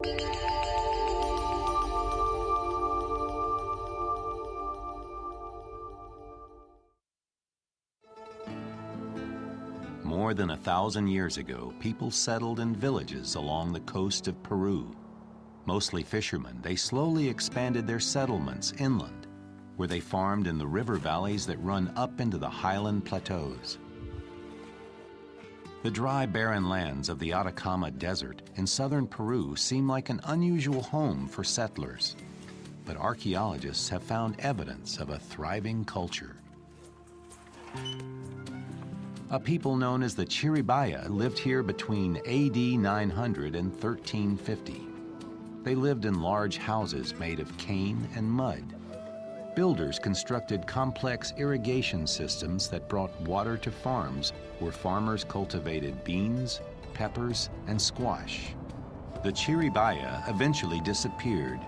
More than 1,000 years ago, people settled in villages along the coast of Peru. Mostly fishermen, they slowly expanded their settlements inland, where they farmed in the river valleys that run up into the highland plateaus. The dry, barren lands of the Atacama Desert in southern Peru seem like an unusual home for settlers, but archaeologists have found evidence of a thriving culture. A people known as the Chiribaya lived here between AD 900 and 1350. They lived in large houses made of cane and mud. Builders constructed complex irrigation systems that brought water to farms where farmers cultivated beans, peppers, and squash. The Chiribaya eventually disappeared,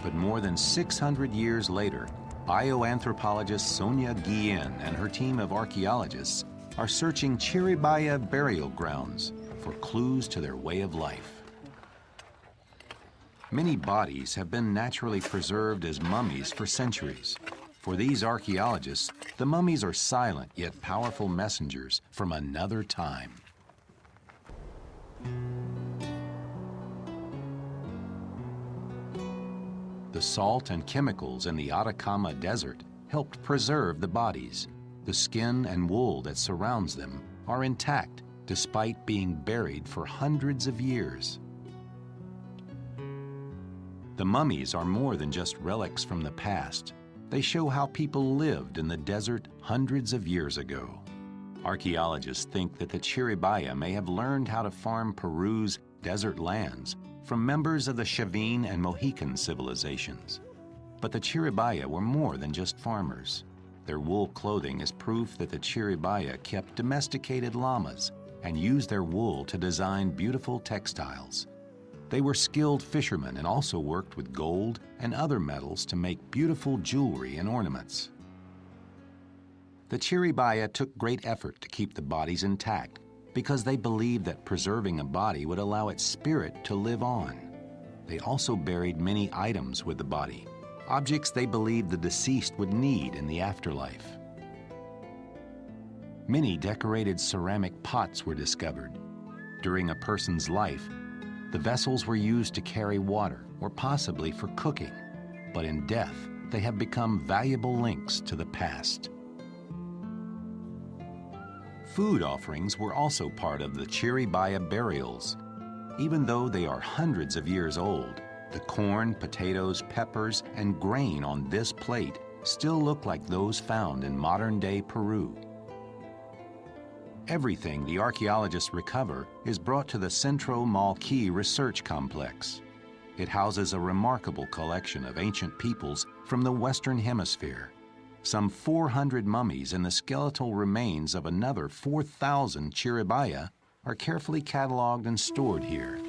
but more than 600 years later, bioanthropologist Sonia Guillen and her team of archaeologists are searching Chiribaya burial grounds for clues to their way of life. Many bodies have been naturally preserved as mummies for centuries. For these archaeologists, the mummies are silent yet powerful messengers from another time. The salt and chemicals in the Atacama Desert helped preserve the bodies. The skin and wool that surrounds them are intact despite being buried for hundreds of years. The mummies are more than just relics from the past. They show how people lived in the desert hundreds of years ago. Archaeologists think that the Chiribaya may have learned how to farm Peru's desert lands from members of the Chavin and Mohican civilizations. But the Chiribaya were more than just farmers. Their wool clothing is proof that the Chiribaya kept domesticated llamas and used their wool to design beautiful textiles. They were skilled fishermen and also worked with gold and other metals to make beautiful jewelry and ornaments. The Chiribaya took great effort to keep the bodies intact because they believed that preserving a body would allow its spirit to live on. They also buried many items with the body, objects they believed the deceased would need in the afterlife. Many decorated ceramic pots were discovered. During a person's life, the vessels were used to carry water or possibly for cooking, but in death, they have become valuable links to the past. Food offerings were also part of the Chiribaya burials. Even though they are hundreds of years old, the corn, potatoes, peppers, and grain on this plate still look like those found in modern-day Peru. Everything the archaeologists recover is brought to the Centro Malqui Research Complex. It houses a remarkable collection of ancient peoples from the Western Hemisphere. Some 400 mummies and the skeletal remains of another 4,000 Chiribaya are carefully cataloged and stored here.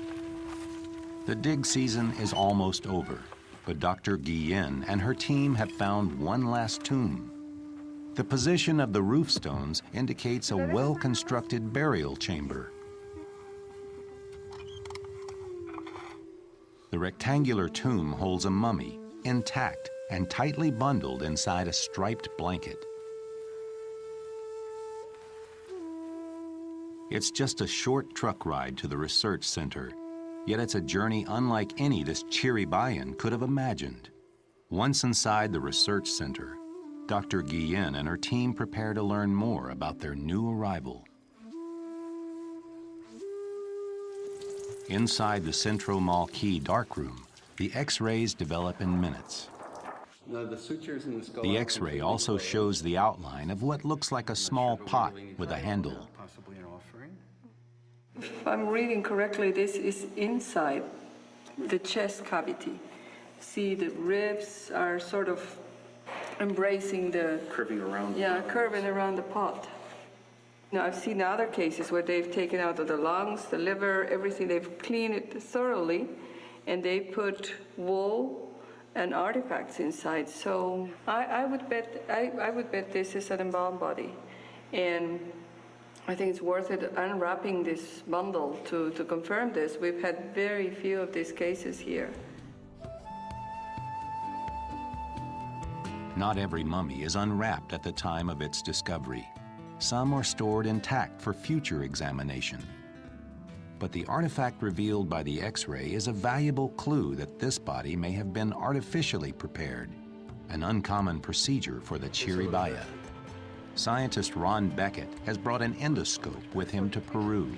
The dig season is almost over, but Dr. Guillen and her team have found one last tomb. The position of the roof stones indicates a well-constructed burial chamber. The rectangular tomb holds a mummy, intact and tightly bundled inside a striped blanket. It's just a short truck ride to the research center, yet it's a journey unlike any this Chiribayan could have imagined. Once inside the research center, Dr. Guillen and her team prepare to learn more about their new arrival. Inside the Centro Malqui darkroom, the X-rays develop in minutes. The X-ray also shows the outline of what looks like a small pot with a handle. If I'm reading correctly, this is inside the chest cavity. See, the ribs are sort of embracing the... Curving around. Yeah, curving around the pot. Now, I've seen other cases where they've taken out the lungs, the liver, everything. They've cleaned it thoroughly, and they put wool and artifacts inside. So I would bet this is an embalmed body. And I think it's worth it unwrapping this bundle to confirm this. We've had very few of these cases here. Not every mummy is unwrapped at the time of its discovery. Some are stored intact for future examination. But the artifact revealed by the X-ray is a valuable clue that this body may have been artificially prepared, an uncommon procedure for the Chiribaya. Scientist Ron Beckett has brought an endoscope with him to Peru.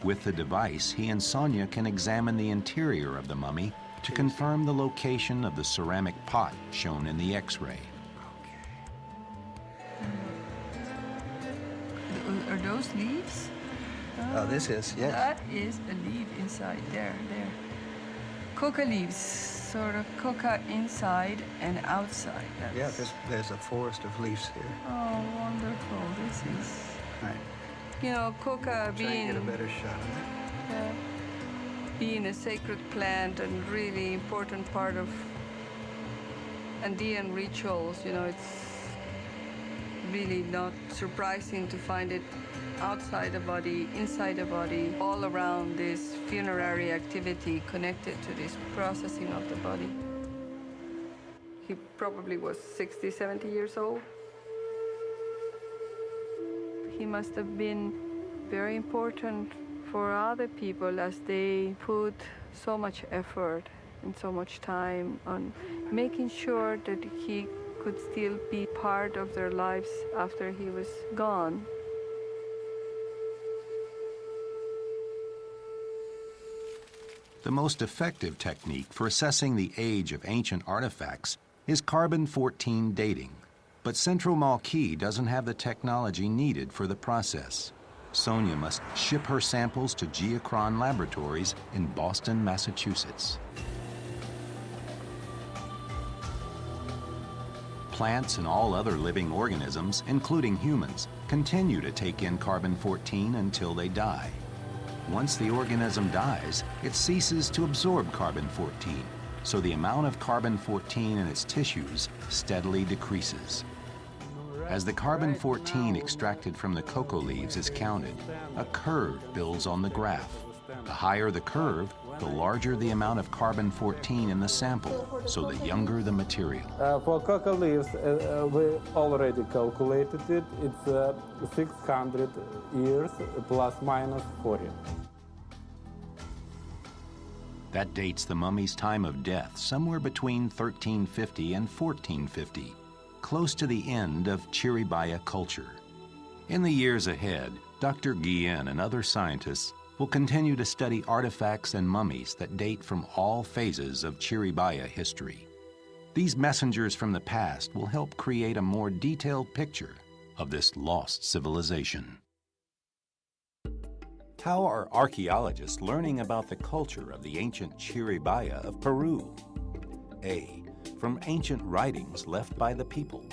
With the device, he and Sonia can examine the interior of the mummy to confirm the location of the ceramic pot shown in the X-ray. Are those leaves? This is, yes. That is a leaf inside there. Coca leaves, sort of coca inside and outside. Yeah, there's a forest of leaves here. Oh, wonderful. This is, Right. you know, coca Try and get a better shot of it. being a sacred plant and really important part of Andean rituals. You know, it's really not surprising to find it outside the body, inside the body, all around this funerary activity connected to this processing of the body. He probably was 60, 70 years old. He must have been very important for other people as they put so much effort and so much time on making sure that he could still be part of their lives after he was gone. The most effective technique for assessing the age of ancient artifacts is carbon-14 dating. But Central Malqui doesn't have the technology needed for the process. Sonia must ship her samples to Geochron Laboratories in Boston, Massachusetts. Plants and all other living organisms, including humans, continue to take in carbon-14 until they die. Once the organism dies, it ceases to absorb carbon-14, so the amount of carbon-14 in its tissues steadily decreases. As the carbon-14 extracted from the cocoa leaves is counted, a curve builds on the graph. The higher the curve, the larger the amount of carbon-14 in the sample, so the younger the material. For cocoa leaves, we already calculated it. It's 600 years plus minus 40. That dates the mummy's time of death somewhere between 1350 and 1450, close to the end of Chiribaya culture. In the years ahead, Dr. Guillen and other scientists will continue to study artifacts and mummies that date from all phases of Chiribaya history. These messengers from the past will help create a more detailed picture of this lost civilization. How are archaeologists learning about the culture of the ancient Chiribaya of Peru? A. From ancient writings left by the people.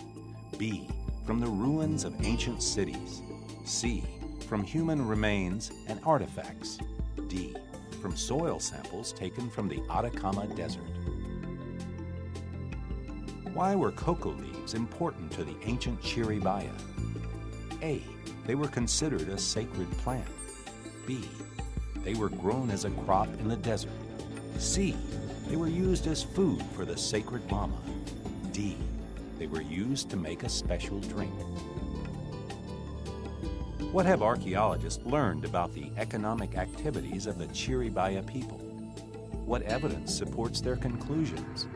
B. From the ruins of ancient cities. C. From human remains and artifacts. D. From soil samples taken from the Atacama Desert. Why were cocoa leaves important to the ancient Chiribaya? A. They were considered a sacred plant. B. They were grown as a crop in the desert. C. They were used as food for the sacred llama. D. They were used to make a special drink. What have archaeologists learned about the economic activities of the Chiribaya people? What evidence supports their conclusions?